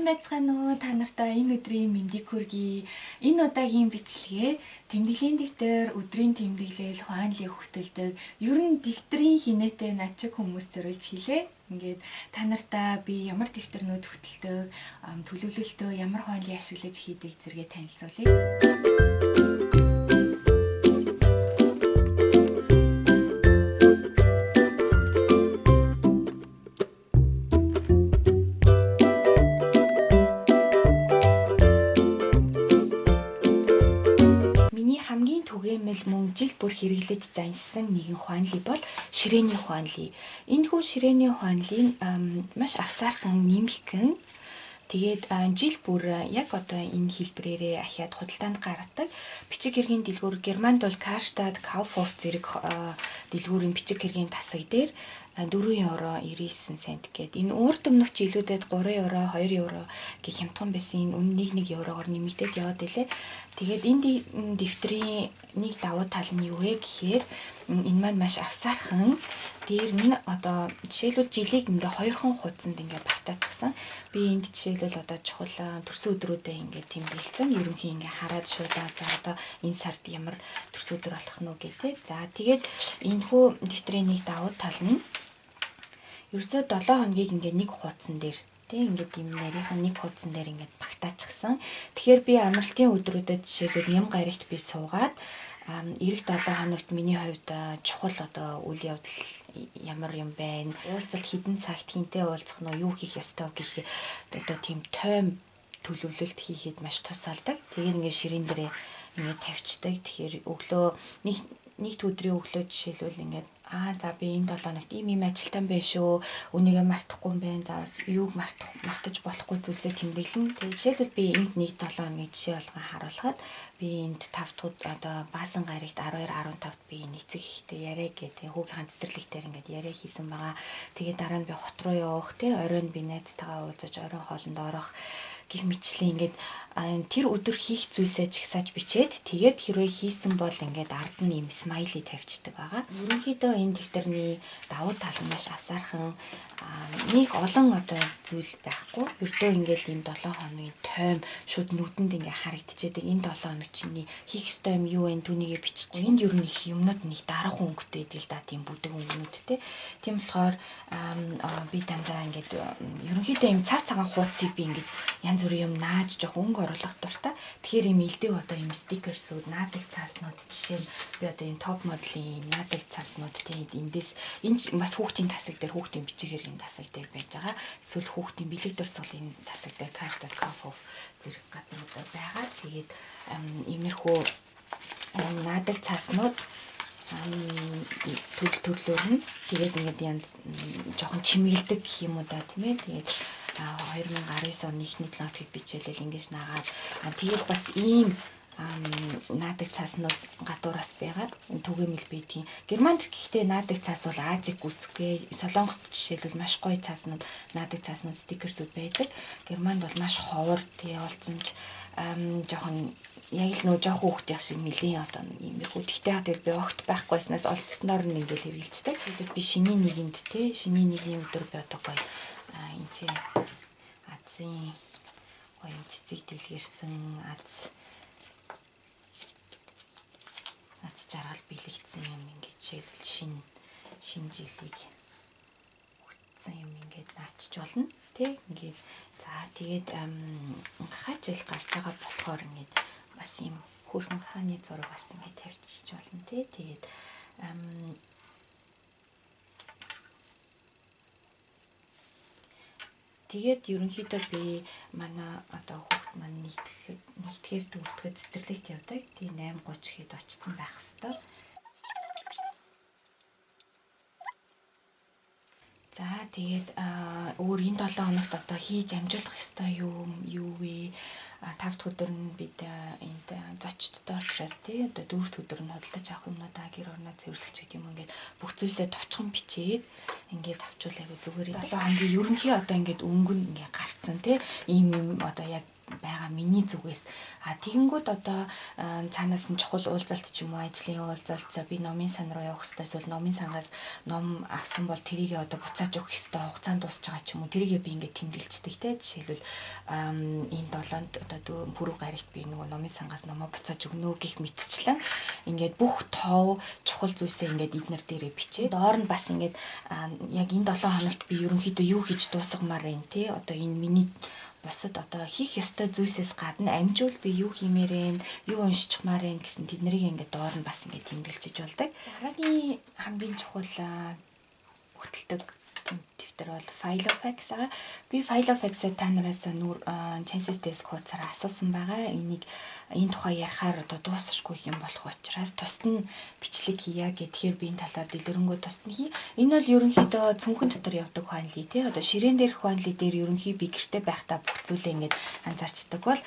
Сайн байцгаана уу? Та нартай энэ өдрийн мэндийг хүргэе. Энэ удаагийн бичлэгээ тэмдэглэлийн дэвтэр, өдрийн тэмдэглэл, хуанлын хөтөлдөг. Ер нь дэвтрийн хинээтэй над чиг хүмүүс зориулж хийлээ. Ингээд та нартай би ямар дэвтэрнүүд хөтэлдэг, төлөвлөлтөө ямар хуанлын ашиглаж хийдэг зэрэгээ танилцуулъя. Хамгийн түгээмэл мөн жил бүр хэрэглэж заншсан нэгэн хуанли бол ширээний хуанли. Энэхүү ширээний хуанлыг маш авсаархан нэмэлтэн тэгээд жил бүр яг одоо энэ хэлбэрээрээ ахиад худалдаанд гаргадаг. Бичиг хэргийн дэлгүүр Германд бол Карштадт, Kaufhof зэрэг дэлгүүрийн бичиг хэргийн тасаг дээр 4 евро 99 цент гээд энэ урд өмнөх жилүүдэд 3 евро 2 евро гэх хямдхан байсан энэ үнэ 1 евроор нэмэгдээд яваад илээ. Тэгээд энэ дэвтрийн нэг давуу тал нь юу вэ гэхээр энэ маань маш авсаархан дээр нь одоо жишээлбэл жилиг ингээ 2 хон хуудсанд ингээ багтаацсан. Би энд жишээлбэл одоо чухал төрсөн өдрүүдэд ингээ тэмдэглэсэн. Ерөнхий ингээ хараад шуудаа за одоо энэ сард ямар төрсөн өдөр болох нь гэдэг. За тэгээд энэхүү дэвтрийн нэг давуу тал нь ерөөсөө 7 хоногийг ингээ нэг хуудсан дээр тийм ингээд юм нарийнхан нэг хуудсан дээр ингээд багтаачихсан. Тэгэхээр би амралтын өдрүүдэд жишээлбэл ням гарагт би суугаад эх 7 хоногт миний хувьд чухал одоо үйл явдал ямар юм байна. Уулзалт хідэн цагт хинтээ уулзах нь юу хийх ёстой гэх одоо тийм тойм төлөвлөлт хийхэд маш тусалдаг. Тэгээд ингээд ширээн дээрээ ингээд тавьчихдаг. Тэгэхээр өглөө нэг өдрийн өглөө жишээлбэл ингээд за би энэ 7 хоногт ийм ажилтан байна шүү. Үнийгээ мартахгүй юм байна. За бас юуг мартаж болохгүй зүйлсээ тэмдэглэн. Тэгээд жишээлбэл би энд нэг 7 хоногийн жишээ болгон харуулхад би энд 5 дахь одоо баасан гарагт 12 15-т би энэ эцэг ихтэй яриа гэдэг хүүгийн цэцэрлэг дээр ингээд яриа хийсэн байгаа. Тэгээд дараа нь би хот руу явах тий оройн би найзтайгаа уулзаж оройн хоолнд орох гих мэтчлэн ингээд тэр өдөр хийх зүйлсээ чагсааж бичээд тэгээд хэрвээ хийсэн бол ингээд ард нь юм смайли тавьчихдаг байгаа. Ерөнхийдөө энэ дэвтэрний давуу тал нь маш авсаархан нэг олон одоо зүйл байхгүй. Ердөө ингээд энэ 7 хоногийн тойм шууд нүдэнд ингээд харагдчихэдэг. Энэ 7 хоног чиний хийх ёстой юм юу вэ? Түүнийгээ бичиж. Энд ер нь их юмнууд нэг дараахан өнгөтэй идэл да тийм бүдэг өнгөнүүдтэй. Тийм болохоор би дандаа ингээд ерөнхийдөө юм цав цагаан хуудсыг би ингээд янз бүрийн юм нааж жоох өнгө оруулах дуртай. Тэгэхээр юм илдэг одоо юм стикерсүүд, наадаг цааснууд жишээ нь би одоо энэ топ моделийн наадаг цааснууд тийм эндээс энэ бас хүүхдийн тасаг дээр хүүхдийн бичиг хэргийн тасаг дээр байж байгаа. Эсвэл хүүхдийн бэлэг дөр суулын тасаг дээр Карштадт, Kaufhof зэрэг газруудаар байгаа. Тэгээд иймэрхүү наадаг цааснууд төрлөөр нь тэгээд ингээд янз жоохон чимэглдэг гэх юм уу да тийм ээ. Тэгээд 2019 оны эхний 7 хоногт бичээлэл ингэж наагаад тэгээд бас ийм наадаг цааснууд гадуураас байгаа. Түгээмэл байдгийн. Германд гэхдээ наадаг цаас бол Азийг гүйцэхгүй. Солонгост жишээлбэл маш гоё цааснууд, наадаг цааснууд, стикерсүүд байдаг. Германд бол маш ховор тий олцсонч жоохон яг л нөө жоохон хүүхдийн шиг нэлийн одоо юм их үтгэхтэй хатал би огт байхгүйснаас олцсноор нь ингээл хэрэгжилдэг. Би шиний нэгэнд тий шиний нэгний өдөр би одоо гоё энэ чи Азийн гоё цэцэг дэлгэрсэн аз жаргал бэлэгдсэн юм ингээд жишээлбэл шинэ жилиг утсан юм ингээд наачч болно тий ингээд за тэгээд хаа жил гарч байгаа болохоор ингээд бас юм хөрхөн хааны зураг бас ингээд тавьчих болно тий тэгээд тэгээд ерөнхийдөө би манай одоо хүүхд маань нэгтгэхээс төвлөрөхөд цэцэрлэгт явдаг. Тэгээ 8:30 хэд очсон байх хэвээр. За тэгээд өөр энэ 7 хоногт одоо хийж амжуулах ёстой юу вэ? 5 дахь өдөр нь бид энд зочдтой учраас тий одоо 4 дахь өдөр нь хөдөлж авах юмнуудаа гэр орноо цэвэрлэгч гэдэг юм ингээд бүх зүйлсээ товчхон бичээд ингээд авчвал айгу зүгээр. 7 хоногийн ерөнхий одоо ингээд өнгө нь ингээд гарцсан тий ийм юм одоо яг байгаа миний зүгээс. Тэгэнгүүт одоо цаанаас нь чухал уулзалт ч юм уу, ажлын уулзалт, за би номын сан руу явах хэрэгтэй эсвэл номын сангаас ном авсан бол тэрийг одоо буцааж өгөх хэрэгтэй, хугацаанд дуусч байгаа ч юм уу, тэрийг би ингээд тэмдэглэждэг те. Жишээлбэл энэ 7-нд одоо пүрэв гарагт би нөгөө номын сангаас номоо буцааж өгнө гэх мэтчлэн ингээд бүх тов чухал зүйлсээ ингээд эднэр дээрээ бичээ. Доор нь бас ингээд яг энэ 7 хоногт би ерөнхийдөө юу хийж дуусгамаар байна те. Одоо энэ миний бусад одоо хийх ёстой зүйлсээс гадна амжуул би юу хиймээр вэ, юу уншчихмаар вэ гэсэн тэднийг ингээд доор нь бас ингээд тэмдэглэж болдог. Дараагийн хамгийн чухал хөтэлдэг дэвтэр бол Filofax байгаа. Би Filofax-ыг та нараас Chances Desk хуудасаар асуусан байгаа. Энэ тухай ярихаар одоо дуусахгүй юм болох учраас тусад нь бичлэг хийя гэхээр би энэ талаар дэлгэрэнгүй тусад нь хий. Энэ бол ерөнхийдөө цүнхэн дотор явдаг ухаанлий тий. Одоо ширээн дээрх ухаанлий дээр ерөнхий би гэрте байхдаа бүх зүйлээ ингээд анзаарчдаг бол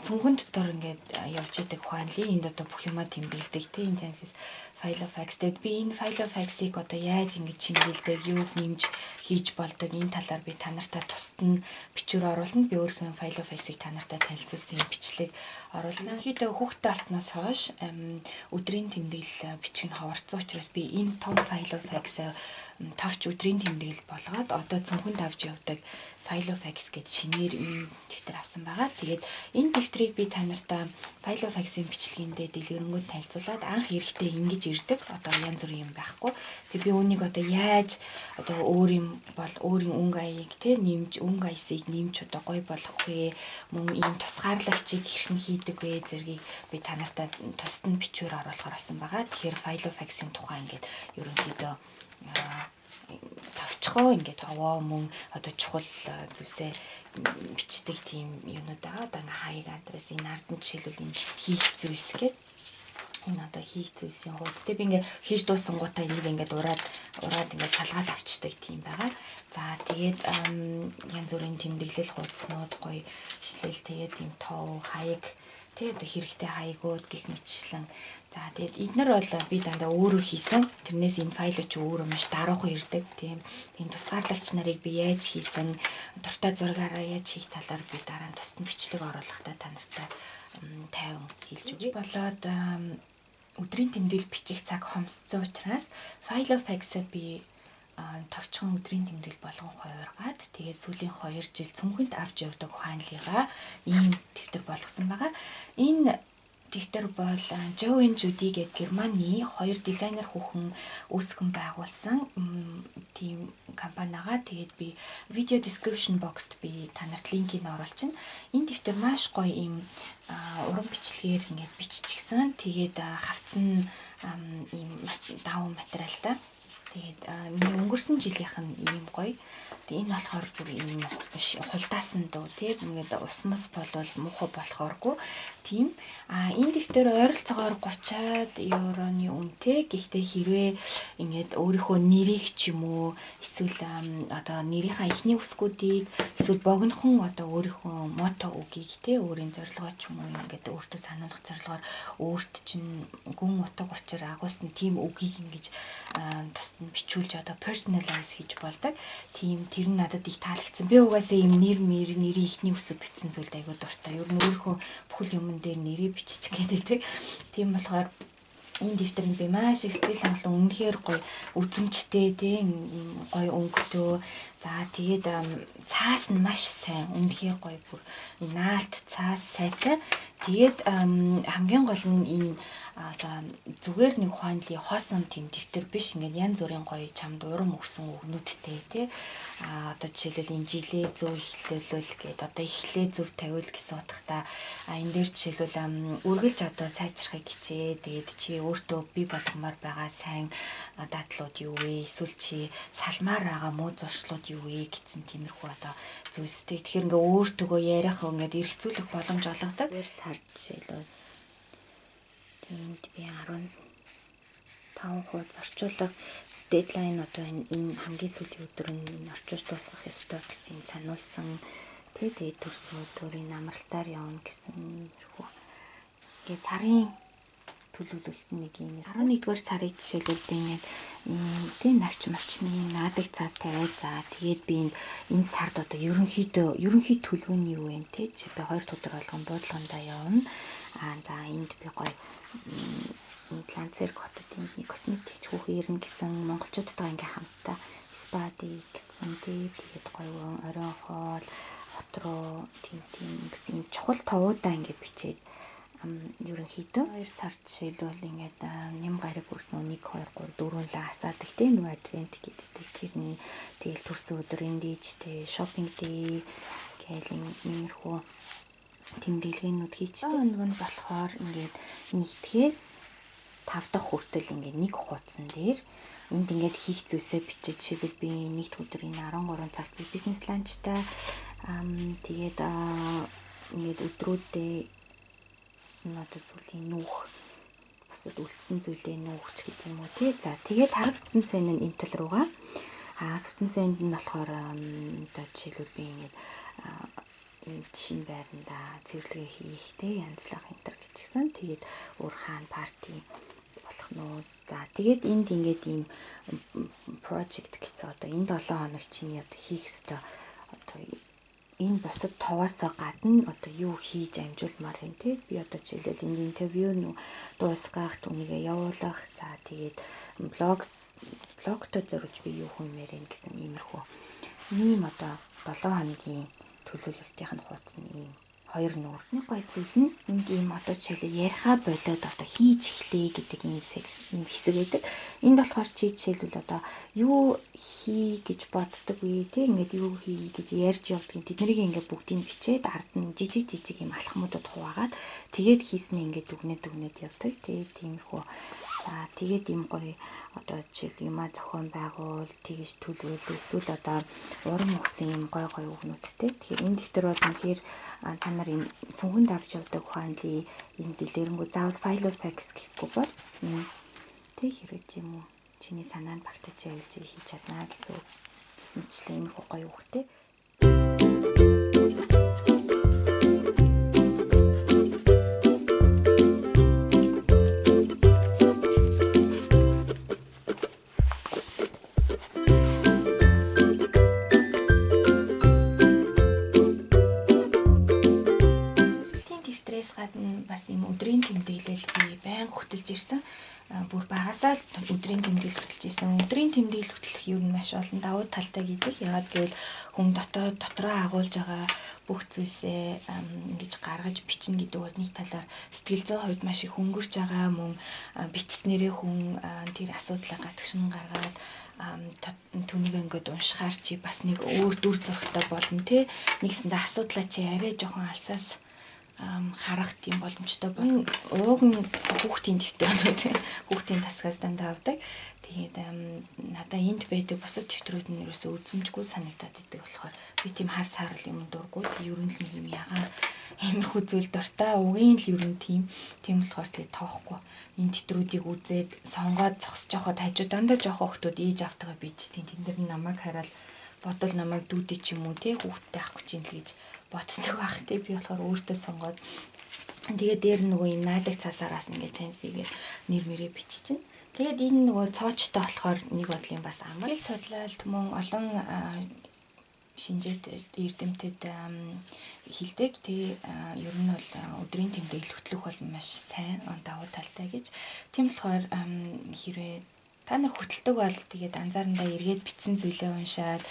цүнхэн дотор ингээд явж идэг ухаанлий энд одоо бүх юмаа тэмдэглэдэг тий. Энэ Chances Filofax дээр би энэ Filofax-ыг одоо яаж ингэж чимгэлдэг, юуг нэмж хийж болдог энэ талаар би та нартай тусад нь бичвэр оруулна. Би өөрийнхөө Filofax-ыг та нартай танилцуулсан бичлэг оруулна. Ерөнхийдөө хүүхдтэй болсноос хойш өдрийн тэмдэглэл бичих нь ховорцсон учраас би энэ том Filofax товч өдрийн тэмдэглэл болгоод одоо цүнхэнд авч явдаг Filofax гэж шинээр энэ дэвтэр авсан байгаа. Тэгээд энэ дэвтрийг би та нартай Filofax-ийн бичлэгэндээ дэлгэрэнгүй танилцуулаад анх эрэхтэй ингэж ирдэг. Одоо янз бүрийн юм байхгүй. Тэгээд би үүнийг одоо яаж одоо өөрийн өнгө аяыг те нэмж өнгө аясыг нэмж одоо гоё болгох вэ? Мөн ийм тусгаарлагчийг хэрхэн хийдэг вэ зэргийг би та нартай тусад нь бичвэр оруулахаар болсон байгаа. Тэгэхээр Filofax-ийн тухай ингээд ерөнхийдөө тавчхоо ингээд ховоо мөн одоо чухал зүйлсээ бичдэг тийм юмнууд байгаа. Одоо ингээ хаяг адрес энэ ард нь жишээлбэл энэ хийх зүйлс гэдэг энэ одоо хийх зүйлсийн хуудас. Тэг би ингээ хийж дуусангуудаа энийг ингээд ураад ингээд салгаад авчдаг тийм байгаа. За тэгээд янз бүрийн тэмдэглэл хуудаснууд гоё ишлэл тэгээд ийм тов хаяг тэгээд одоо хэрэгтэй хаягууд гих мэтчлэн. За тэгээд эднэр бол би дандаа өөрөө хийсэн. Тэрнээс энэ файлууд ч өөрөө маш даруухан ирдэг. Тийм энэ тусгаарлагч нарыг би яаж хийсэн, дуртай зургаараа яаж хийх талаар би дараа нь тусад бичлэг оруулахдаа та нартай тайван хэлж өгье. Болоод өдрийн тэмдэглэл бичих цаг хомсцсон учраас Filofax-а би товчхон өдрийн тэмдэглэл болгон хувиргаад тэгээд сүүлийн 2 жил цүнхэнд авч явдаг ухаанлыгаа ийм дэвтэр болгосон байгаа. Энэ дэвтэр бол Joe & Judy гэдэг Германы 2 дизайнер хүүхэн үүсгэн байгуулсан тийм компани байгаа. Тэгээд би видео description box-т би та нарт линкийг оруулчихна. Энэ дэвтэр маш гоё ийм уран бичлэгээр ингээд биччихсэн. Тэгээд хавцсан ийм даван материалтай. Тэгээд миний өнгөрсөн жилийнх нь ийм гоё. Тэгээд энэ болохоор бүр ийм хулдаасан дөө тийм ингээд ус мус болвол муухай болохооргүй тийм. Энэ дэвтэр ойролцоогоор 30 евроны үнэтэй. Гэхдээ хэрвээ ингээд өөрийнхөө нэрийг ч юм уу эсвэл одоо нэрийнхаа эхний үсгүүдийг эсвэл богинохон одоо өөрийнхөө мото үгийг те өөрийн зорилгоо ч юм уу ингээд өөртөө сануулгах зорилгоор өөрт чинь гүн утга учир агуулсан тийм үгийг ингэж тусад нь бичүүлж одоо personalize хийж болдог. Тийм тэр нь надад их таалагдсан. Би угаасаа ийм нэрийн эхний үсэг бичсэн зүйлд айгүй дуртай. Ер нь өөрийнхөө бүхэл юмн дээр нэрээ биччих гэдэг. Тийм болохоор энэ дэвтэрийг би маш их сэтгэл хангалуун үнэхээр гоё үзмжтэй тийм гоё өнгөтэй. За тэгээд цаас нь маш сайн. Үнэхээр гоё бүр наалт цаас сайтай. Тэгээд хамгийн гол нь энэ одоо зүгээр нэг ухаанлын хоосон тийм дэвтэр биш. Ингээд янз бүрийн гоё чамд урам өгсөн өгнүүдтэй тий. Одоо жишээлбэл энэ жилээ зөв эхлүүлвэл гээд одоо эхлээ зөв тавиул гэсэн утгатай. Энэ дээр жишээлбэл үргэлж одоо сайжрахыг хичээ. Тэгээд чи өөртөө бий болгомоор байгаа сайн дадлууд юу вэ? Эсвэл чи салмаар байгаа муу зуршлууд юу вэ гэсэн тиймэрхүү одоо зүйлстэй. Тэгэхээр ингээ өөртөөгөө яриах ингээд эргцүүлэх боломж олгодог. Сард жишээлбэл энд би 15% зарчуулга дедлайн одоо энэ хамгийн сүүлийн өдөр нь орчуулж дуусгах ёстой гэсэн юм сануулсан. Тэгээд төрсөн өдрийн амралтаар явна гэсэн юмэрхүү. Ингээ сарын төлөвлөлт нэг юм 11-р сарыг жишээлбэл би ингээд тийм навч мавчны наадаг цаас тавиад тэгээд би энэ сард одоо ерөнхий төлөвний юу вэ те чи би 2 өдөр болгон буудлагандаа явна. За энд би гоё Ланцер хотод нэг косметикч хүүхэн ирнэ гэсэн монголчуудтай ингээ хамтдаа спади гэсэн тэгээд гоё оройн хоол хот руу тийм гэсэн чухал товуудаа ингээ бичээд ерөнхийдөө 2 сар жишээлбэл ингээд нэм гараг үрднөө 1 2 3 4 ла асаадаг тийм нэг адвент гэдэг тэрний тэгэл төрсөн өдөр эндийчтэй шопинг дэй гэхэл иймэрхүү тэмдэглэгээнүүд хийчтэй. Нэг нь болохоор ингээд нэгдгээс 5 дахь хүртэл ингээд нэг хуудсан дээр энд ингээд хийх зүйлсээ бичиж чиглэл би нэгд өдөр энэ 13 цагт би бизнес ланчтай тэгээд ингээд өдрүүдээ надад сүлийн нүүх бусад үлдсэн зүйлээ нүүхч гэдэг юм уу тий. За тэгээд хагас бүтэн сайн нь энэ тал руугаа хагас бүтэн сайнд нь болохоор одоо жишээлбэл би ингээд шинэ байранда цэвэрлэгээ хийх тий янзлах энэ төр гिचгсэн. Тэгээд өөр хаан парти болох нь. За тэгээд энд ингээд ийм project гэсэн одоо энэ 7 хоног чинь одоо хийх ёстой одоо энэ босод товоосоо гадна одоо юу хийж амжуулмаар юм те би одоо жишээлбэл энэ интервью дуусгах түүнийгээ явуулах за тэгээд блогтой зориулж би юу хиймээр юм гэсэн иймэрхүү ийм одоо 7 хоногийн төлөвлөлтийн хуудас нь ийм хоёр нүүрний гой зүйл нь энд ийм одоо жишээлбэл яриахаа болоод одоо хийж эхлэе гэдэг ийм хэсэг байдаг. Энд болохоор чи жишээлбэл одоо юу хий гэж боддог вэ те ингээд юу хий гэж ярьж явдгийг тэднийг ингээд бүгдийг бичээд ард нь жижиг ийм алхмуудад хуваагаад тэгээд хийснээ ингээд дүгнээд явдаг. Тэгээд тиймэрхүү. За тэгээд ийм гоё одоо жишээл юмаа зохион байгуул тэгж төлөвлөл эсвэл одоо урам өгсөн юм гой үгнүүдтэй. Тэгэхээр энэ дэвтэр бол үнэхээр та нар юм цүнхэнд авч явдаг ухаанлын юм дэлгэрэнгүй заавал file of facts гэхгүй бол тэг хэрэг юм уу чиний санаанд багтаж явуулж хийж чаднаа гэсэн хэмжлээ юм гоё үгтэй. Бас юм өдрийн тэмдэглэл би байнга хөтөлж ирсэн. Бүр багасаа л өдрийн тэмдэглэл хөтөлж ирсэн. Өдрийн тэмдэглэл хөтлөх юу нь маш олон давуу талтай гэдэг. Ягаад гэвэл хүн дотроо агуулж байгаа бүх зүйлсээ ингэж гаргаж бичнэ гэдэг бол нэг талаар сэтгэл зүйн хувьд маш их хөнгөрч байгаа мөн бичснээрээ хүн тэр асуудлаа гадагшин гаргаад түүнийг ингээд уншихаар чи бас нэг өөр дүр зурагтай болно те. Нэгсэндээ асуудлаа чи арай жоохон алсаас харах тийм боломжтой байна. Ууг нь хүүхдийн дэвтэр хүүхдийн тасгаас дандаа авдаг. Тэгээд надаа энд байдаг бусад дэвтрүүд нь ерөөсөө үзмжгүй санагдаад идэг болохоор би тийм хар саарл юм дурггүй. Ерөн л нэг юм ягаа иймэрхүү зүйл дуртай. Угийн л ерөн тийм болохоор тэгээд тоохгүй. Энэ дэвтрүүдийг үзээд сонгоод зогсож явахад хажуу дандаа жоох хүүхдүүд ээж автгаа бичдэг. Тэн дээр намайг хараад бодвол намайг дүүдээ ч юм уу те хүүхдтэй авахгүй ч юм л гэж боддог байх те би болохоор өөртөө сонгоод тэгээд дээр нөгөө юм наадаг цасаараас ингээд чансигээ нэр мэрээ биччихнэ. Тэгээд энэ нөгөө цоочтой болохоор нэг бодлын бас амар судлалт мөн олон шинжээт эрдэмтэд хэлдэг те ер нь бол өдрийн тэмдэглэл хөтлөх бол маш сайн давуу талтай гэж. Тийм болохоор хэрвээ та нар хөтэлдэг бол тэгээд анзаарандаа эргээд бичсэн зүйлээ уншаад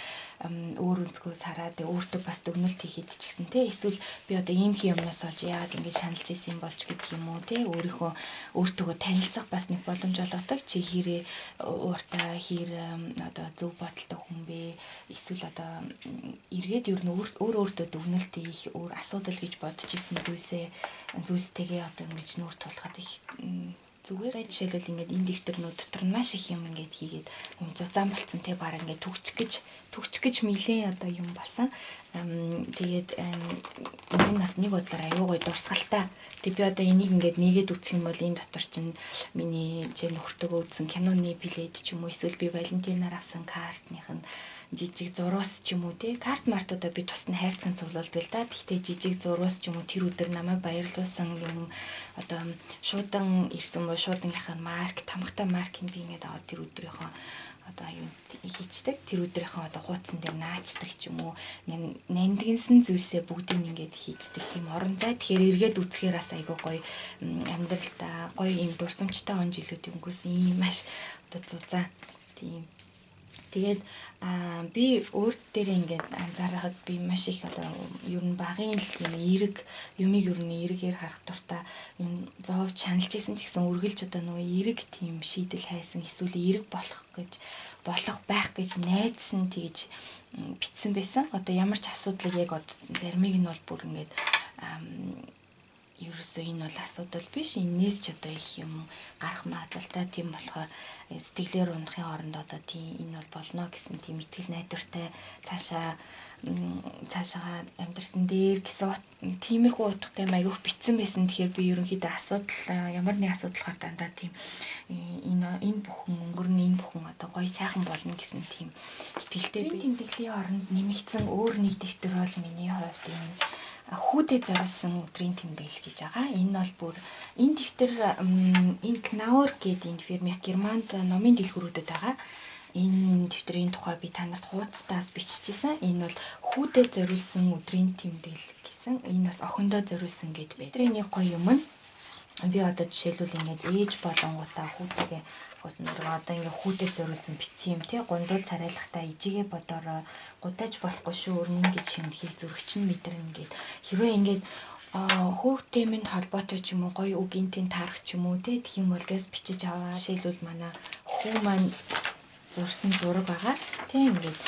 өөр өнцгөөс хараад өөртөө бас дүгнэлт хийхэд ч гэсэн те эсвэл би одоо ийм юмнаас олж яагаад ингэж шаналж исэн болж гэдэг юм уу те өөртөө танилцах бас нэг боломж олгодог чи хэрэг ууртаа одоо зөв бодолтой хүн бэ эсвэл одоо эргээд ер нь өөртөө дүгнэлт хийх өөр асуудал гэж бодож исэн зүйлстэйгээ одоо ингэж нүүр тулахад их зүгээр жишээлбэл ингээд энэ дэвтэрнүүд дотор маш их юм ингээд хийгээд юм зузаан болцсон те бараг ингээд төгчих гэж мэлээ одоо юм болсон. Тэгээд энэ бас нэг бодлоор аюу гой дурсгалтай. Тэг би одоо энийг ингээд нэгээд үзэх юм бол энэ дотор чинь миний нөхөртөөгөө үзсэн киноны плейд ч юм уу эсвэл би Валентинаар авсан картных нь жижиг зурвас ч юм уу те карт мартуудаа би тусна хайрцаг цуглуулдаг л да. Гэхдээ жижиг зурвас ч юм уу тэр өдөр намайг баярлуулсан юм одоо шуудан ирсэн бол шуудангийнхаа марк тамгатай маркийг би ингээд аваад тэр өдрийнхөө одоо юу хийчдэг тэр өдрийнхөө одоо хуудсан дээр наачдаг ч юм уу нандинсан зүйлсээ бүгдийг ингээд хийчдэг тийм орон зай тэгэхээр эргээд үзэхээр бас айгүй гоё амьдралдаа гоё юм дурсамжтай он жилүүдийг өнгөрсөн юм маш одоо зузаан тийм тэгээд би өөр дээр ингээд анзаарахад би маш их одоо ер нь багын эерэг юмыг ер нь эргээр харах дуртай юм зовж чаналж исэн ч гэсэн үргэлж одоо нөгөө эерэг тийм шийдэл хайсан эсвэл эерэг болох байх гэж найдсан тэгж битсэн байсан. Одоо ямар ч асуудлыг яг заримыг нь бол бүр ингээд ерөөсөө энэ бол асуудал биш. Энээс ч одоо их юм гарах магадлалтай тийм болохоор сэтгэлээр унахын оронд одоо тийм энэ бол болно гэсэн тийм итгэл найдвартай цаашаа амьдрсан дээр гэсэн тиймэрхүү утгатай маягүйх битсэн байсан. Тэгэхээр би ерөнхийдөө ямар нэг асуудал гараад дандаа тийм энэ бүхэн өнгөрнө энэ бүхэн одоо гоё сайхан болно гэсэн тийм итгэлтэй би тэмдэглэлийн оронд нэмэгдсэн өөр нэг дэвтэр бол миний хувьд энэ хүүдэд зориулсан өдрийн тэмдэглэл гэж байгаа. Энэ бол бүр энэ дэвтэр энэ Knaur гэдэг энэ фирмийн Германд номын дэлгүүрүүдэд байгаа. Энэ дэвтрийн тухай би танарт хуудастаас биччихсэн. Энэ бол хүүдэд зориулсан өдрийн тэмдэглэл гэсэн. Энэ бас охиндоо зориулсан гэд бэ. Тэрийн нэг гоё юм нь би одоо жишээлбэл ингээд ээж болонгуудаа хүүтэйгээ одоо ингээ хүүдэд зориулсан бичсэн юм тий гундууд царайлахтаа ижигээ бодороо гудаж болохгүй шүү өрнөн гэж шимдэхийг зүрхчин мэдэрнэ гэд хэрвээ ингээд хүүхдээ минь холбоотой ч юм уу гоё үг интийн таарах ч юм уу тий тэгэх юм бол гэс бичиж аваа жишээлбэл манай хүү маань зурсан зураг байгаа тий ингээд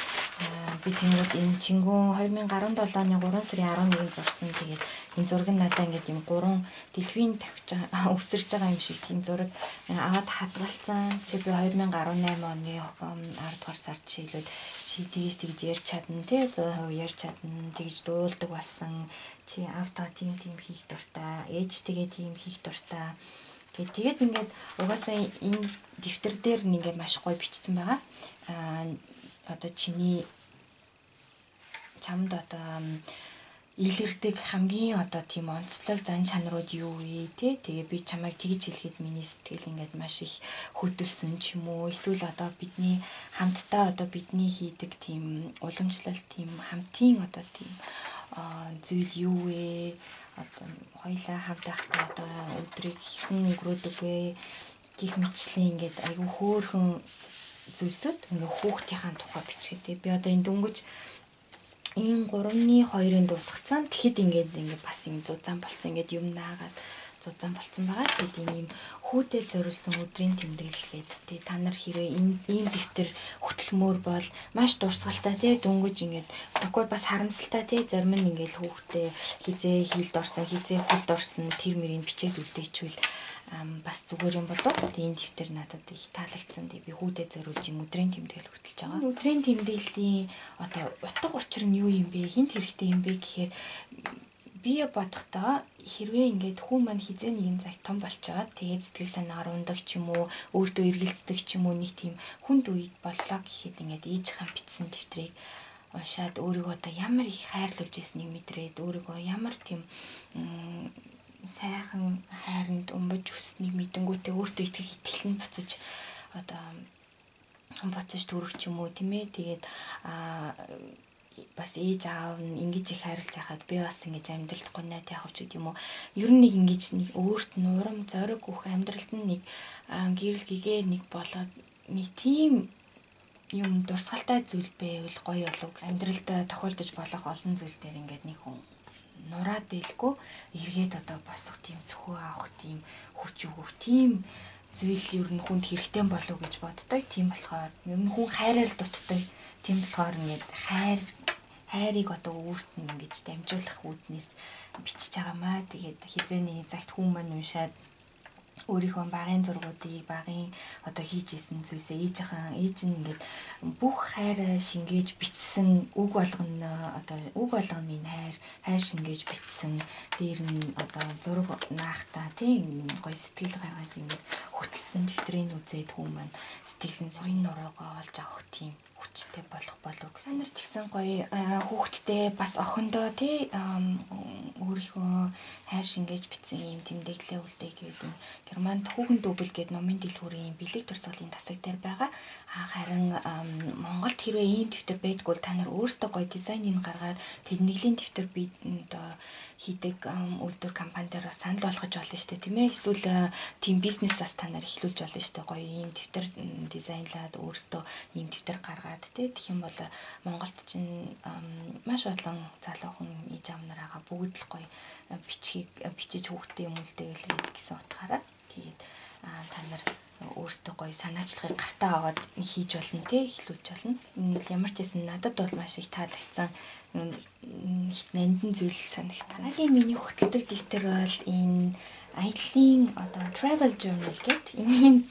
би тэнгууд энэ чингүүн 2017 оны 3 сарын 11-нд зурсан. Тэгээд энэ зураг нь надаа ингээд юм 3 дэлхийн тавьж өсөрж байгаа юм шиг тийм зураг аваад хадгалсан. Чи би 2018 оны 10 дугаар сард жишээлбэл чи тэгж ярьж чадна тий 100% ярьж чадна. Тэгж дуулдаг басан. Чи авто тийм хийх дуртай. Ээжтэйгээ тийм хийх дуртай. Тэгээд ингээд угаасаа энэ дэвтэр дээр ингээд маш гоё бичсэн байгаа. Одоо чамд одоо илэрдэг хамгийн одоо тийм онцлог зан чанарууд юу вэ те тэгээ би чамайг тэгж хэлэхэд миний сэтгэл ингээд маш их хөдөлсөн ч юм уу эсвэл одоо бидний хамтдаа одоо бидний хийдэг тийм уламжлалт тийм хамтын одоо тийм зүйл юу вэ одоо хоёлаа хамт байхдаа одоо өдрийг хэн өнгөрөөдөг вэ гих мэтчлийн ингээд айгүй хөөрхөн зүйлсүүд ингээ хүүхдийнхаа тухай бичгээд би одоо энэ дөнгөж энэ 3-2-ын дуусгацсан тэгэхэд ингээд бас юм зузаан болцсон ингээд юм наагаад зузаан болцсон байгаа. Тэгээд энэ юм хүүдэд зориулсан өдрийн тэмдэглэл гэдэг. Та нар хэрвээ ийм дэвтэр хөтөлмөр бол маш дурсгалтай тий дөнгөж ингээд тэгвэл бас харамсалтай тий зарим нь ингээд хүүхдээ хизээ хилд орсон хизээ хөлд орсон тэр мөрийг бичээд үлдээчихвэл бас зүгээр юм болов. Тэгээд энэ дэвтэр надад их таалагдсан. Тэгээд би хүүдэд зориулж юм өдрийн тэмдэглэл хөтэлж байгаа. Өдрийн тэмдэглэлийн одоо утга учир нь юу юм бэ? Хинт хэрэгтэй юм бэ гэхээр би бодохдоо хэрвээ ингээд хүү маань хизээ нэгэн цагт том болчоод тэгээд сэтгэл санаагаар ундаг ч юм уу өөртөө эргэлздэг ч юм уу нэг тийм хүнд үед боллоо гэхэд ингээд ээжийнхэн бичсэн дэвтрийг уншаад өөрийгөө одоо ямар их хайрлуулж ирснийг мэдрээд өөрийгөө ямар тийм сайхан хайранд өмбөж өсснийг мэдэнгүүтээ өөртөө итгэх итгэл нь буцаж одоо буцаж төрөх ч юм уу тийм ээ тэгээд бас ээж аав нь ингэж их хайрлаж байхад би бас ингэж амьдралд гонайд явах ч гэдэг юм уу ер нь нэг ингэж нэг өөрт нь урам зориг өгөх амьдралд нь нэг гэрэл гэгээ нэг болоод нэг тийм юм дурсгалтай зүйл байвал гоё болов гэсэн амьдралд тохиолдож болох олон зүйл дээр ингээд нэг хүн нураад дэлгүй эргээд одоо босох тийм сөхөө авах тийм хүч өгөх тийм зүйл ер нь хүнд хэрэгтэй болов гэж боддог. Тийм болохоор ер нь хүн хайраар дутдаг. Тийм болохоор ингээд хайрыг одоо өөрт нь ингэж дамжуулах үүднээс бичиж байгаамаа. Тэгээд хизээний цагт хүн маань уншаад өөрийнхөө багын зургуудыг багын одоо хийж исэн зүйлсээ ээж нь ингээд бүх хайраа шингээж бичсэн үг болгоно одоо үг болгоны хайр шингээж бичсэн дээр нь одоо зураг наахта тийм гоё сэтгэл гаргаж ингээд хөтлсөн дэвтрийг үзээд хүмүүс маань сэтгэлэн сарын нуруугаа олж авах тийм хүчтэй болох болов гэсэн. Нар ч гэсэн гоё хүүхдтэй бас охиндоо тий өөрийнхөө хайр шингээж бичсэн юм тэмдэглээ үлдээ гэдэг Германд хүүхэн дүүбэл гээд номын дэлгүүрийн бэлэг турсгалын тасаг дээр байгаа. Харин Монголд хэрвээ ийм дэвтэр байдгүй та нар өөрсдөө гоё дизайныг гаргаад тэднийглийн дэвтэр бий одоо хийдэг үйлдвэр компани дээр санал болгож болно шүү дээ тийм ээ. Эсвэл тийм бизнесээс та нар эхлүүлж болно шүү дээ. Гоё ийм дэвтэр дизайнлаад өөрсдөө ийм дэвтэр гаргаад тэгэх юм бол Монголд чинь маш олон залуухан ээж аав нараага бүгд л гоё бичиж хүүхдээ юм үлдээл гэсэн утгаараа тэгээд та нар өөрсдөө гоё санаачлагыг гартаа аваад хийж болно тий эхлүүлж болно. Энэ бол ямар ч байсан надад бол маш их таалагдсан нандин зүйл санагдсан. Агийн миний хөтэлдэг дэвтэр бол энэ аяллаа одоо travel journal гэдэг энэ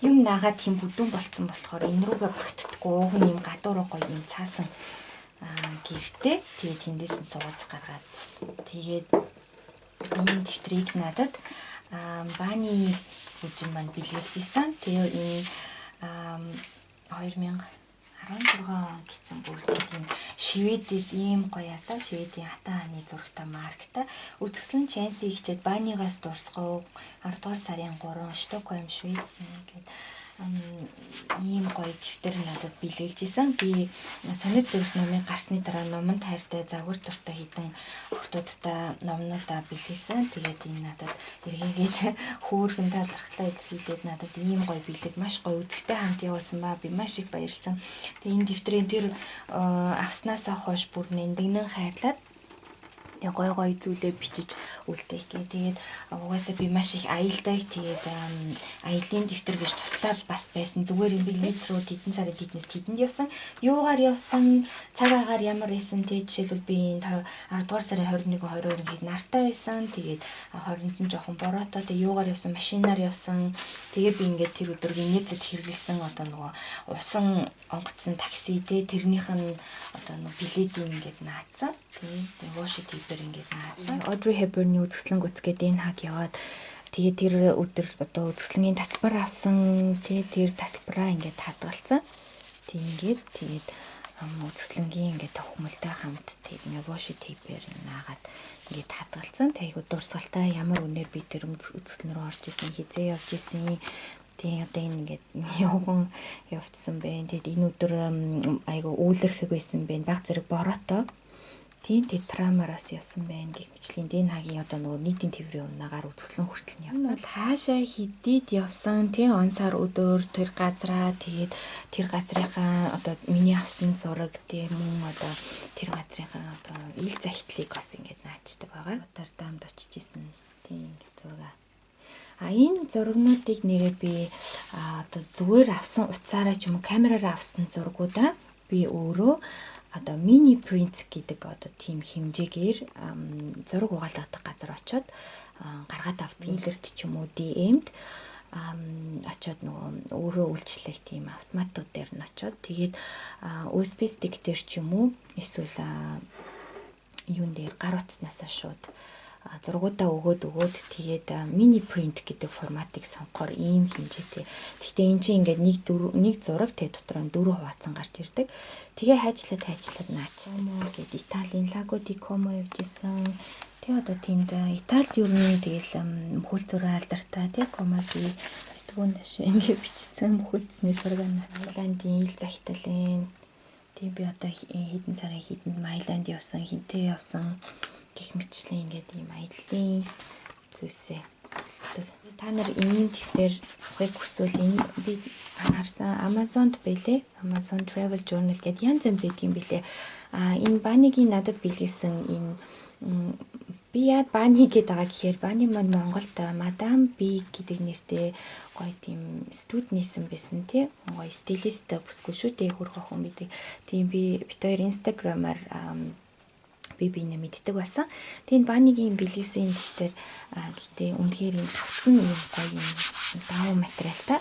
юм наагаад тийм бүдүүн болцсон болохоор энэ рүүгээ багтдаггүй уг нь юм гадуураа гоё юм цаасан гэртэй тэгээд тэндээс нь суулж гаргаад тэгээд энэ дэвтрийг надад бааны хүчин маань бэлгэлж исэн. Тэгээ энэ 2016 он гэсэн бүрдээ тийм Шведээс ийм гоё ата Шведийн хатан хааны зурагтай марктай үзэсгэлэн Ченси хичээд бааныгаас дурсгав 10 дугаар сарын 3 Стокгольм Швед гэдэг ийм гоё дэвтэр надад бэлгэлж исэн. Би сонир зүрх номыг гарсны дараа номонд хайртай загвар дуртай хідэн охтуудтай номнуудаа бэлгэлсэн. Тэгээд энэ надад эргээгээд хөөрхөн талархлаа илэрхийлээд надад ийм гоё бэлэг маш гоё үзэгтэй хамт явуулсан ба би маш их баярлсан. Тэгээд энэ дэвтрийн тэр авснаасаа хойш бүр нэндгнэн хайрлаад гой зүйлээ бичиж үлдээх гээ. Тэгээд угаасаа би маш их аялдаг. Тэгээд аялын дэвтэр гэж тусдаа бас байсан. Зүгээр юм би нийц рүү тэдэн сарын тэднээс тэдэнд явсан. Юугаар явсан, цаг агаар ямар байсан те жишээлбэл би 10 дугаар сарын 21 22 хэд нартай байсан. Тэгээд 20-нд нь жоохон бороотой. Тэгээд юугаар явсан, машинаар явсан. Тэгээд би ингээд тэр өдөр Венецэд хэрэглэсэн одоо нөгөө усан онгоцсон такси те тэрнийх нь одоо нөгөө билетийг ингээд наацсан. Тэгээд Washington ингээд наацсан. Audrey Hepburn-ийн үзэсгэлэн гүцгээд энэ хаг яваад тэгээд тэр өдөр одоо үзэсгэлэнгийн тасалбар авсан. Тэгээд тэр тасалбараа ингээд хадгалсан. Тэгээд үзэсгэлэнгийн ингээд тохимолтой хамт тэгээд ингээд Washington наагаад ингээд хадгалсан. Тэгээд дурсгалтай ямар үнээр би тэр үзэсгэлэн рүү орж исэн, хизээ явж исэн. Тэгээ одоо энэ ингээд явган явцсан байна. Тэгээд энэ өдөр айгу үүлэрхэг байсан байна. Баг зэрэг бороотой. Тийм трамараас явсан байна гэх мэтлийн дэн хагийн одоо нөгөө нийтийн тээврийн умнаагаар үзэсгэлэн хүртэл нь явсан. Хаашаа хидийд явсан тийм он сар өдөр тэр газраа тэгээд тэр газрынхаа одоо миний авсан зураг тийм мөн одоо тэр газрынхаа одоо ил захидлыг бас ингээд наачдаг байгаа. Роттердамд очиж исэн тийм зураг. Энэ зурагнуудыг нэрээ би одоо зүгээр авсан утсаараа ч юм уу камераараа авсан зургуудаа би өөрөө одоо мини принт гэдэг одоо тийм хэмжээгээр зураг угаалгадаг газар очоод гаргаад авдаг илэрт ч юм уу DM-д очоод нөгөө өөрөө үйлчлэх тийм автоматууд дээр нь очоод тэгээд USB stick дээр ч юм уу эсвэл юун дээр гар утаснасаа шууд зургуудаа өгөөд тэгээд мини принт гэдэг форматыг сонгохоор ийм хэмжээтэй. Гэхдээ эн чинь ингээд нэг зураг тэ дотор нь 4 хуваацсан гарч ирдэг. Тэгээ хайжлаад наачсан. Гэт Италийн Лаго ди Комо явж исэн. Тэгээ одоо тиймд Италид юу нэг тэгэл мөхөл зураг алдартай тий Комоси стегон дэш ингээд бичсэн мөхөлцний зураг нь Майландын ил захидлын. Тэгээ би одоо хэдэн сарын хэдэнд Майланд явсан, хинтээ явсан гэх мэтчлэн ингээд ийм аяллаа зүйлсээ. Та нар энэ дэвтэр авахыг хүсвэл энэ би харсан Amazon-д байлээ. Amazon Travel Journal гэдэг янз янз зэдгийм билээ. Энэ бааныгийн надад бэлгэлсэн энэ би яад бааны гэдэг байгаа гэхээр бааны маань Монголд Мадам Би гэдэг нэртэй гоё тийм студ нийсэн байсан тий. Гоё стилист бүсгүй шүү дээ хөрх охин бидэг. Тийм би бид хоёр Instagram-аар би бинэ мэддэг байсан. Тэгээд Банигийн бэлгэсэн дэвтэр гэхдээ үнэхээр энэ хавцсан юм гоё юм давуу материалтай.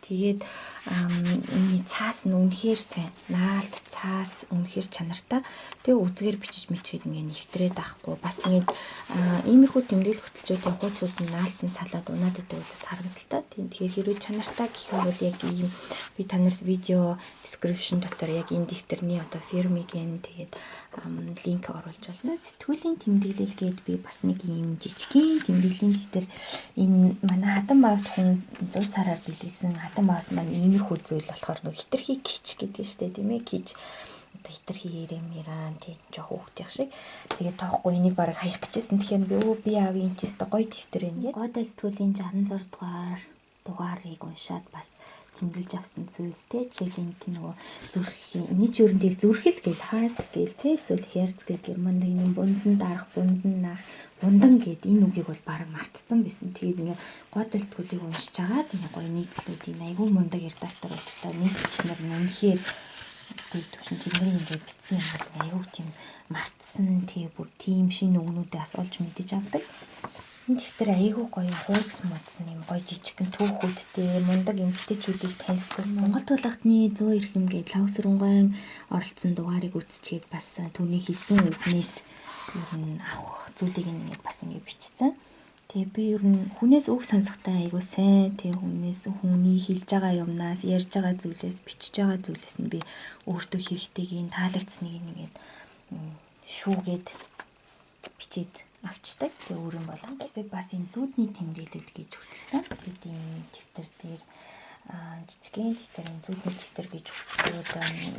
Тэгээд энэ цаас нь үнэхээр сайн. Наалт цаас үнэхээр чанартай. Тэгээ үзгээр бичиж мичгээд ингээ нэвтрээд авахгүй. Бас ингэ иймэрхүү тэмдэглэл хөтөлчөөдийн хуудсууд нь наалт нь салаад унаад байдаг болохоос харамсалтай. Тэгэхээр хэрвээ чанартай гэх юм бол яг ийм би танарт видео description дотор яг энэ дэвтэрний одоо фирмигийн тэгээд линк оруулж байна. Сэтгүүлийн тэмдэглэл гээд би бас нэг ийм жижигхэн тэмдэглэлийн дэвтэр энэ манай хатан баавд хүн 100 сараар бэлгэлсэн хатан баавд маань иймэрхүү зүйл болохоор нөх хитрхи кич гэдэг штэ тийм ээ кич одоо хитрхи ярэмиран тийм жоох хөөхтөх шиг тэгээд тоохгүй энийг бараг хаях гэжсэн тэгэхээр би аав энэ ч өстө гоё дэвтэр байна. Гойдол сэтгүүлийн 66 дугаарыг уншаад бас тэмдэглэж авсан зүйлс те жишээлийн тийм нөгөө зүрхийн эний ч ерөнтэй зүрхэл гэл хард гэл те эсвэл херц гэл германд энэ бундан дарах бундан наах бундан гэд энэ үгийг бол бараг мартцсан байсан. Тэгээд ингээ гойдол сэтгүүлийг уншиж агаад энэ гоё нийтлүүдийн айгүй мундаг редактор болтой нийтлэгчнэр үнэхээр тэгээд тэдний ингээ бичсэн юм бол айгүй тийм мартсан тий бүр тийм шинэ өгнүүдээ асуулж мэдэж авдаг. Энэ дэвтэр айгүй гоё хуудас муудсан юм гоё жижигхэн түүхүүдтэй мундаг эмгтээчүүдийг танилцуулсан. Монгол тулгатны 100 эрхэм гээд лав сүрэнгойн оролцсон дугаарыг үзчихээд бас түүний хийсэн үгнээс ер нь авах зүйлийг ингээд бас ингээд бичсэн. Тэгээ би ер нь хүнээс үг сонсохтой айгүй сайн. Тэгээ хүнээс хүний хэлж байгаа юмнаас ярьж байгаа зүйлээс бичиж байгаа зүйлээс нь би өөртөө хэрэгтэйг таалагдсныг ингээд шүүгээд бичээд авчдаг. Тэгээ өөрийн болон гэсэг бас юм зүудний тэмдэглэл гэж хөтөлсөн. Тэгээд ийм дэвтэр дээр жижигхэн дэвтэрийн зүудний дэвтэр гэж хөтөлөөд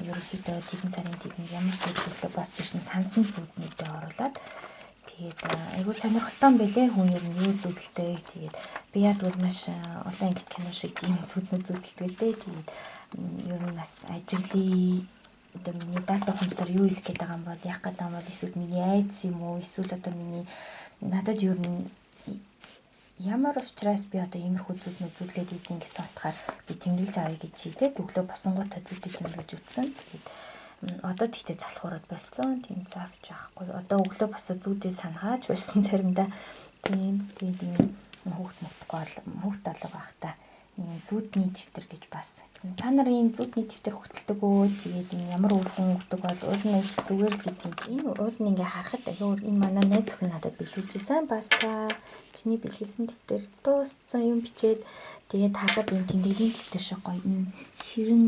ерөнхийдөө тэгэн сарын тэгэн ямар зүйлсөө босч ирсэн сансан зүуднүүдээ оруулаад тэгээд айгүй сонирхолтой юм бэлээ хүн ер нь юу зүудэлтэй. Тэгээд би яг бол маш олон ангит кино шиг ийм зүуднүүд зүудэлдэг л дээ. Тэгээд ер нь бас ажиглий одоо миний даалт ухамсар юу хэлэх гээд байгаа юм бол яах гээд байгаа юм бол эсвэл миний айдс юм уу эсвэл одоо миний надад ер нь ямар учраас би одоо иймэрхүү зүйлнүүд зүтлээд идэв гэсэн утгаар би тэмдэглэж авъя гэж шийдээд өглөө босонгуудаа зүтээ тэмдэглэж үтсэн. Тэгээд одоо тэгтээ залхуураад болцсон. Тийм заавч авахгүй. Одоо өглөө босоо зүудээ санааж байсан заримдаа. Тийм тэгээд ийм хүүхд алга байхдаа зүудний дэвтэр гэж бас. Та нар ийм зүудний дэвтэр хөтэлдэг өө. Тэгээд ямар өргөн өгдөг бол уул нь их зүгээр л гэдэг. Энэ уул нь ингээ харахад ахиур энэ манай найз зөвхөн надад бэлгэлж исэн. Баста чиний бэлгэлсэн дэвтэр дууссан юм бичээд тэгээд хадаад ийм тэмдэглэлийн дэвтэр шиг гоё ийм ширэн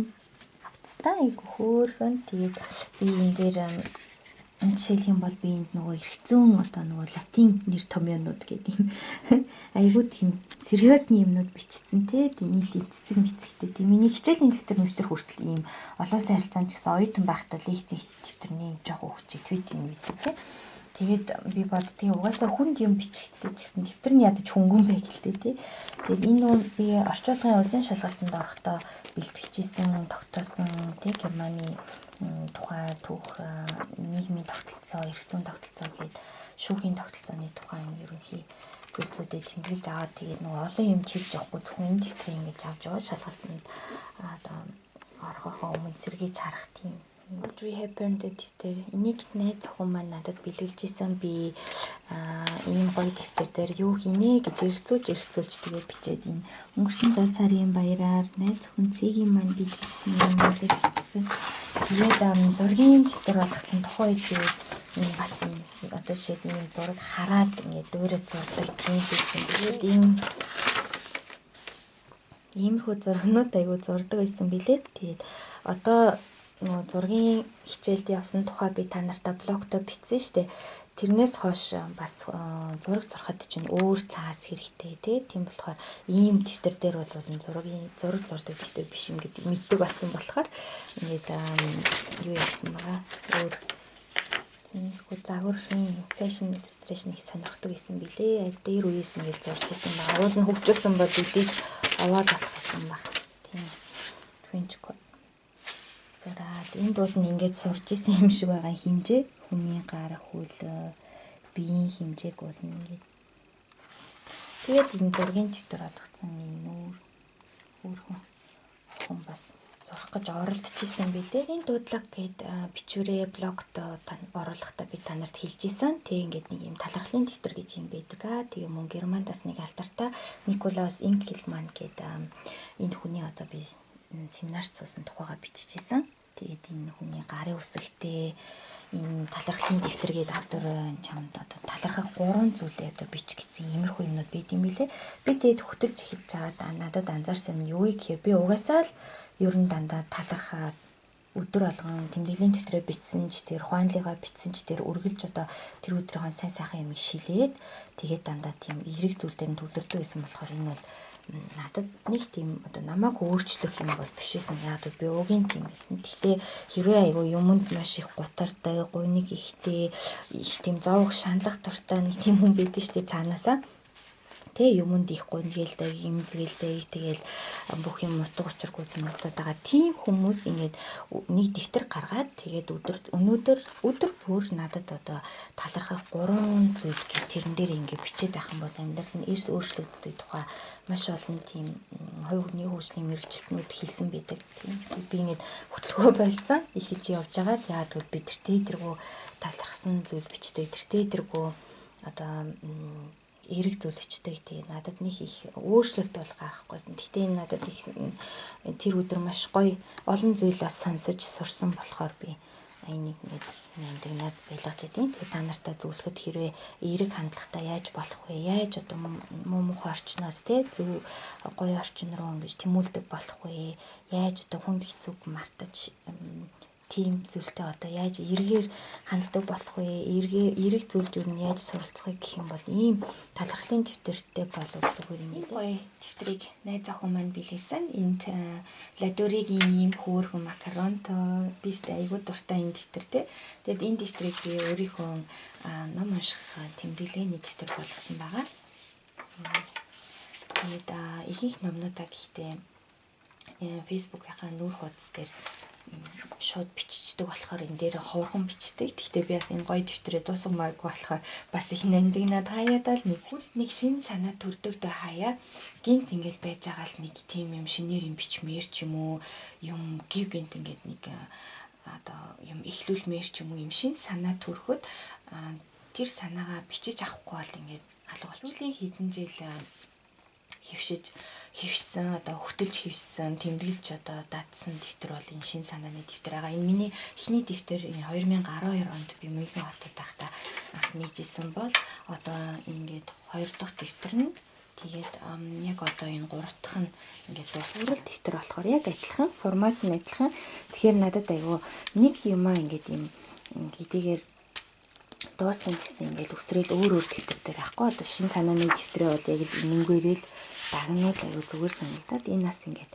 хавцтай айгу хөөрхөн. Тэгээд би энэ дээр жишээлх юм бол би энд нөгөө эргцэн одоо нөгөө латин нэр томьёонууд гэдэг юм айгуу тийм сериусны юмнууд бичсэн те нийлээ цэцэг мэцэгтэй тийм миний хичээлийн дэвтэр хүртэл ийм олон улсын харилцаанд гэсэн оюутан байхдаа лекцийн дэвтэрний жоох өгч твит юм гэдэг те. Тэгээд би боддгийн угаасаа хүнд юм бичихтэй ч гэсэн дэвтэр нь ядаж хөнгөн бай гэлтэй тий. Тэгээд энэ нүүн би орчуулгын улсын шалгалтанд орохдоо бэлтгэжсэн, тогтоосон тий Германы тухай түүх нийгмийн тогтолцоо, эрх зүйн тогтолцоо гээд шүүхийн тогтолцооны тухай ерөнхий зүйлсүүдийг тэмдэглэж аваад тэгээд нөгөө олон юм чивж явахгүй зөвхөн энэ дэвтрийг ингэж авч яваад шалгалтанд одоо орохоо өмнө сэргийж харах тийм Audrey Hepburn дэвтэр энийг найз охин маань надад бэлгэлж исэн би ийм гоё дэвтэр дээр юу хийнэ гэж эргцүүлж тэгээд бичээд энэ өнгөрсөн зал сарын баяраар найз охин цэгийн маань бэлгэлсэн юм дээр бичсэн. Тэгээд зургийн дэвтэр болгоцсон тухайн үед энэ бас юм одоо жишээл ийм зураг хараад ингээд дүүрээ зурдаг тийм байсан. Тэгээд иймэрхүү зургнууд айгу зурдаг байсан билээ. Тэгээд одоо нөгөө зургийн хичээлд явсан тухай би та нартай блогтой бичсэн шүү дээ. Тэрнээс хойш бас зураг зурхад чинь өөр цаас хэрэгтэй тийм болохоор ийм дэвтэр дээр бол зураг зурдаг дэвтэр биш юм гэдэг мэддэг болсон болохоор ингээд юу яасан байгаа. Өөр иймэрхүү загварын fashion illustration их сонирхдаг байсан билээ. Аль дээр үеэс ингээд зурж исэн байгаа. Уул нь хөгжүүлсэн бол үдийг овоол болох байсан баг. Тийм. French зураад энд бол ингээд сурж исэн юм шиг байгаа хэмжээ хүний гар хөл биеийн хэмжээг бол ингээд тэгээд энэ зургийн дэвтэр болгоцсон энэ нүүр өөрхөн хүн бас сурах гэж оролдчихсан билээ. Энэ дуудлага гээд бичвэрээ блогт оруулахдаа би та нарт хэлж исэн. Тэг ингээд нэг юм талархлын дэвтэр гэж юм байдаг. Тэгээ мөн Германдаас нэг алдартай Николаус Инкельман гээд энэ хүний одоо би семинарт суусан тухайга биччихсэн. Тэгээд энэ хүний гарын үсэгтэй энэ талархлын дэвтэр гээд автор чамд одоо талархах 3 зүйлээ одоо бич гэсэн иймэрхүү юмнууд байд юм билээ. Би тэгээд хөтөлж эхэлж чаад надад анзаарсан юм юу гэхээр би угаасаа л ер нь дандаа талархаад өдөр болгон тэмдэглэлийн дэвтрээ бичсэн ч тэр ухаанлыгаа бичсэн ч тэр үргэлж одоо тэр өдрийнхөө сайн сайхан юмыг шилээд тэгээд дандаа тийм эерэг зүйл дээр нь төвлөрдөг байсан болохоор энэ бол надад нэг тийм одоо намайг өөрчлөх юм бол биш байсан. Яг би уугийн тийм байсан. Гэхдээ хэрвээ айгүй юмд маш их гутардаг, гуниг ихтэй, их тийм зовх шаналх дуртай нэг тийм хүн байдаг шүү дээ цаанаасаа. Тэ юмд их гунгэлдэг, имзгэлдэг, тэгэл бүх юм утга учиргүй санагдаад байгаа. Тийм хүмүүс ингээд нэг дэвтэр гаргаад тэгээд өнөөдөр бүр надад одоо талархах 3 зүйл гэх тэрэн дээр ингээд бичээд байх юм бол амьдрал нь эрс өөрчлөгддөг тухай маш олон тийм хувь хүний хөгжлийн мэрэгчлэтнүүд хэлсэн байдаг. Би ингээд хөтөлбөрөө болцсон эхэлж явж байгаа. Яг бол би тэртээ талархсан зүйл бичдэг. Тэртээ одоо эерэг зөвлөвчтэй тэгээ надад нэг их өөрчлөлт бол гарахгүйсэн. Гэхдээ энэ надад их тэр өдөр маш гоё олон зүйл бас сонсож сурсан болохоор би энийг ингээд над байлгаж байдیں۔ Тэгээ та нартай зөвлөхөд хэрвээ эерэг хандлагатай яаж болох вэ? Яаж одоо муу мухай орчноос те зөв гоё орчин руу ингэж тэмүүлдэг болох вэ? Яаж одоо хүнд хэцүүг мартаж тийм зүйлтэй одоо яаж эргээр ханддаг болох вэ? Эрэг зүйлд юу нь яаж суралцахыг гэх юм бол ийм талархлын дэвтэртэй болов зүгээр юм лээ. Гоё дэвтрийг найз охин маань бэлгээсэн. Энд Ладоригийн ийм хөөрхөн макаронто бист айгуу дуртай энэ дэвтэр те. Тэгэд энэ дэвтрийг би өөрийнхөө ном унших тэмдэглэлийн дэвтэр болгосон байгаа. Тэгээд ихэнх номнуудаа гэхдээ Facebook-ийнхаа нүүр хуудас дээр шууд биччихдэг болохоор энэ дээр ховорхон бичдэг. Гэхдээ би бас энэ гоё дэвтрээ дуусгамааргүй болохоор бас их нандинаад хаяадаа л нэг шин санаа төрдөгдөө хаяа. Гинт ингээл байж байгаа л нэг тийм юм шинээр юм бичмээр ч юм уу юм гів гинт ингээд нэг одоо юм ихлүүлмээр ч юм уу юм шин санаа төрөхөд тэр санаагаа бичиж авахгүй бол ингээд алга болчихлоо. Хэдэн жил хөвшсөн одоо хөтөлж хөвшсөн тэмдэглэж одоо датсан дэвтэр бол энэ шин санааны дэвтэр байгаа. Энэ миний эхний дэвтэр 2012 онд би Мөнхөн хотод байхдаа анх нийжсэн бол одоо ингээд 2 дахь дэвтэр нь тэгээд яг одоо энэ 3 дахь нь ингээд дуусрал дэвтэр болохоор яг адилхан формат нь адилхан. Тэгэхээр надад айгүй нэг юмаа ингээд юм хэдийгээр дуусан гэсэн ингээд өсрөөл өөр дэвтэр дээр байхгүй одоо шин санааны дэвтрээ бол яг л энэнгээрэл дагнууд аюу зүгээр санагдаад энэ нас ингээд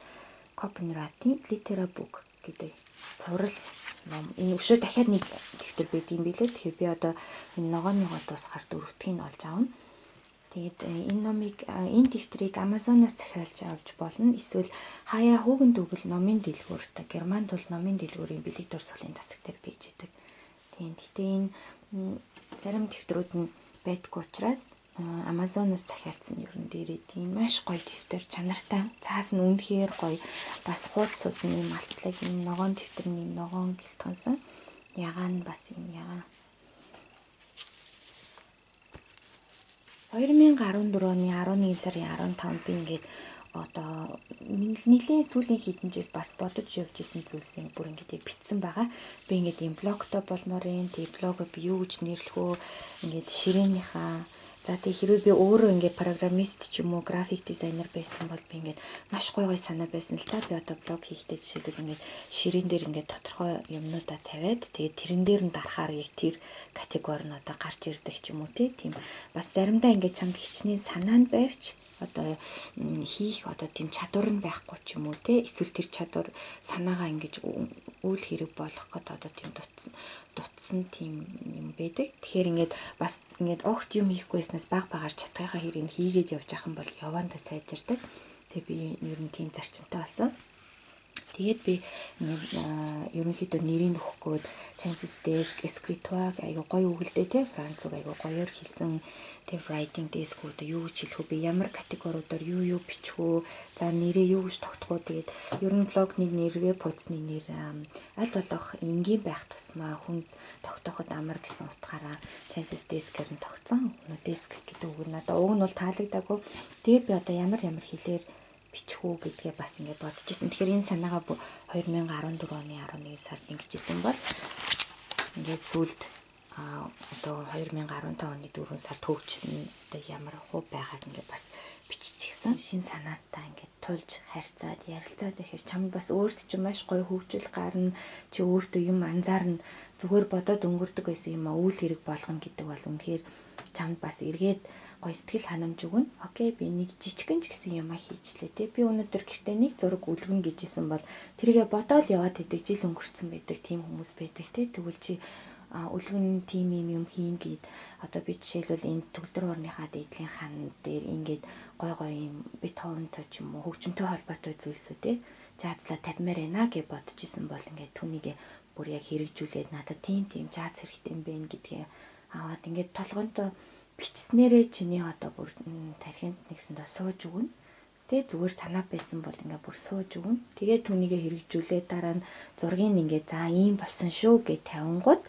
Копенратийн литерабук гэдэг цуврал ном энэ өшөө дахиад нэг дэвтэр байд юм билээ. Тэгэхээр би одоо энэ ногооныгоо дуусгаар 4-ийг нь олж аавна. Тэгээд энэ дэвтрийг Amazon-оос захиалж авч болно. Эсвэл хаяа хүүгэн дүгэл номын дэлгүүр та Германд бол номын дэлгүүрийн бэлэг дурсгалын тасаг дээр байж идэг. Тийм. Гэтэ энэ зарим дэвтрүүд нь байдгүй учраас Amazon-оос захиалсан ер нь дээрээ тийм маш гоё дэвтэр чанартай. Цаас нь үнэхээр гоё. Бас хуудас суудны малтлаг энэ ногоон дэвтэрний ногоон гэлтгэнсэн. Ягаан бас юм ягаан. 2014 оны 11 сарын 15-нд би ингээд одоо нэлийн сүүлийн хэдэн жил бас бодож явж исэн зүйлсийг бүр ингээд бичсэн байгаа. Би ингээд юм блогтой болмоор юм. Тэгээ блогоо би юу гэж нэрлэх вэ? Ингээд ширээнийхаа за тэг хэрвээ би өөрөө ингээд программист ч юм уу график дизайнер байсан бол би ингээд маш гоё санаа байсан л та. Би одоо блог хийхдээ жишээлбэл ингээд ширээн дээр ингээд тодорхой юмнуудаа тавиад тэгээд тэрэн дээр нь дарахаар яг тэр категори нь одоо гарч ирдэг ч юм уу тийм бас заримдаа ингээд чамд хичнээн санаа нь байвч одоо хийх одоо тийм чадвар нь байхгүй ч юм уу эсвэл тэр чадвар санаагаа ингээд үйл хэрэг болгоход одоо тийм дутсан тийм юм байдаг. Тэгэхээр ингээд бас ингээд огт юм хийхгүйснээс баг багаар чадхынхаа хэрийг хийгээд явж ахын бол явандаа сайжирдаг. Тэгээ би ер нь тийм зарчимтай болсон. Тэгээд би ерөнхийдөө нэрийг өгөхгүйд Chances Desk, Escritoire айгу гоё үгэлдээ те Франц үг айгу гоёор хийсэн. Тэгээ writing desk-үүд юу гэж хэлэх вэ? Би ямар категориудаар юу бичих үү? За нэрээ юу гэж тогтох уу? Тэгээд ер нь блогны нэргээ поцны нэр аль болох энгийн байх тусмаа хүн тогтооход амар гэсэн утгаараа Chances Desk-ээр нь тогтсон. Desk гэдэг үг нь надад уг нь бол таалагдаагүй. Тэгээ би одоо ямар хэлээр бичих үү гэдгээ бас ингээд бодож ирсэн. Тэгэхээр энэ санаагаа 2014 оны 11 сард ингэжсэн бол ингээд сүүлд одоо 2015 оны 4 сард хөгжлөн одоо ямар хувь байгааг ингээд бас биччихсэн. Шинэ санаатай ингээд тулж харьцаад ярилцаад ихээр чамд бас өөрт чинь маш гоё хөгжил гарна. Чи өөртөө юм анзаарна. Зүгээр бодоод өнгөрдөг байсан юм а үйл хэрэг болгоно гэдэг бол үнэхээр чамд бас эргээд гоё сэтгэл ханамж өгнө. Окей, би нэг жижигэн ч гэсэн юм хийчлээ те. Би өнөөдөр гэртээ нэг зураг үлгэн гэжсэн бол тэргээ бодоол яваад идэг жил өнгөрцөн байдаг тийм хүмүүс байдаг те. Тэгвэл чи үлгэн тийм юм хийн гээд одоо би жишээлбэл энэ төгөлдөр орныхаа дээдлийн хан дээр ингээд гой юм бетховентой ч юм уу хөгжмөнтэй холбоотой зүйлсүү те. Жаазлаа тавьмаар байна гэж бодож исэн бол ингээд түүнийг бүр яг хэрэгжүүлээд надад тийм жааз хэрэгтэй юм байна гэдгээ аваад ингээд толгойнтой бичснээрээ чиний одоо бүр тархинд нэгсэндээ сууж өгнө. Тэгээ зүгээр санаа байсан бол ингээд бүр сууж өгнө. Тэгээ түүнийг хэрэгжүүлээд дараа нь зургийг ингээд за ийм болсон шүү гэж тавингууд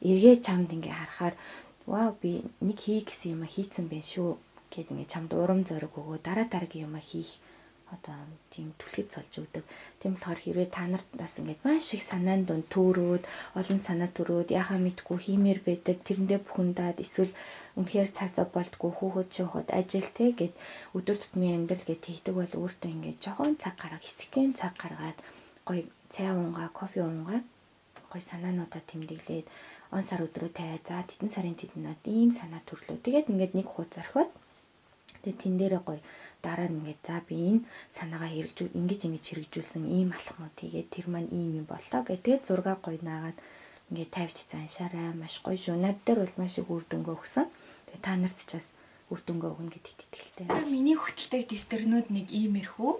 эргээ чамд ингээд харахаар вау би нэг хий гэсэн юм хийцэн байх шүү гэд ингээд чамд урам зориг өгөө дараа дараагийн юм хийх одоо тийм түлхэц олж өгдөг. Тийм болохоор хэрвээ та нарт бас ингээд маш их санаанд дунд төөрөөд олон санаа төрөөд яхаа мэдгүй хиймээр байдаг тэрэндээ бүхэндаад эсвэл үнэхээр цаг зав болтгүй хүүхэд шуухад ажил те гэд өдөр тутмын амьдрал гэд хийдэг бол өөртөө ингээд жоохон цаг гаргаад хэсэгхэн цаг гаргаад гоё цай уунгаа кофе уунгаа гоё санаануудаа тэмдэглээд он сар өдрөө тавиад за тэдэн сарын тэднүүд ийм санаа төрлөө. Тэгээд ингээд нэг хуудас орхиод тэгээд тэн дээрээ гоё дараа нь ингээд за би энэ санаагаа ингэж хэрэгжүүлсэн ийм алхмууд тэгээд тэр маань ийм юм боллоо гэдэг зураг гоё наагаад ингээд тавьж заншаарай маш гоё шүү. Над дээр бол маш их үр дүнгээ өгсөн. Тэгээд та нарт ч бас үр дүнгээ өгнө гэдэгт итгэлтэй. За миний хөтэлтэй дэвтэрнүүд нэг иймэрхүү.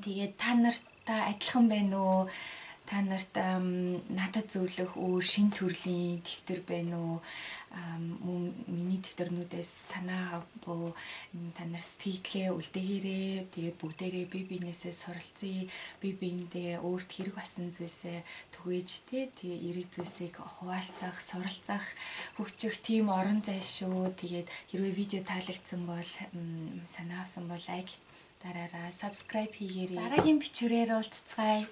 Тэгээд та нартай адилхан байна уу? Та нарт надад зөвлөх өөр шин төрлийн дэвтэр байна уу? Мөн миний дэвтэрнүүдээс санаа авбуу та нар сэтгэлээ үлдээгээрээ тэгээд бүгдээрээ бие биенээсээ суралцъя. Бие биендээ өөрт хэрэг болсон зүйлсээ түгээж тэгээ эрэг зүйлсийг хуваалцах, суралцах, хөгжих тийм орон зай шүү. Тэгээд хэрвээ видео таалагдсан бол санаа авсан бол лайк дараарай, subscribe хийгээрэй. Дараагийн бичвэрээр уулзцгаая.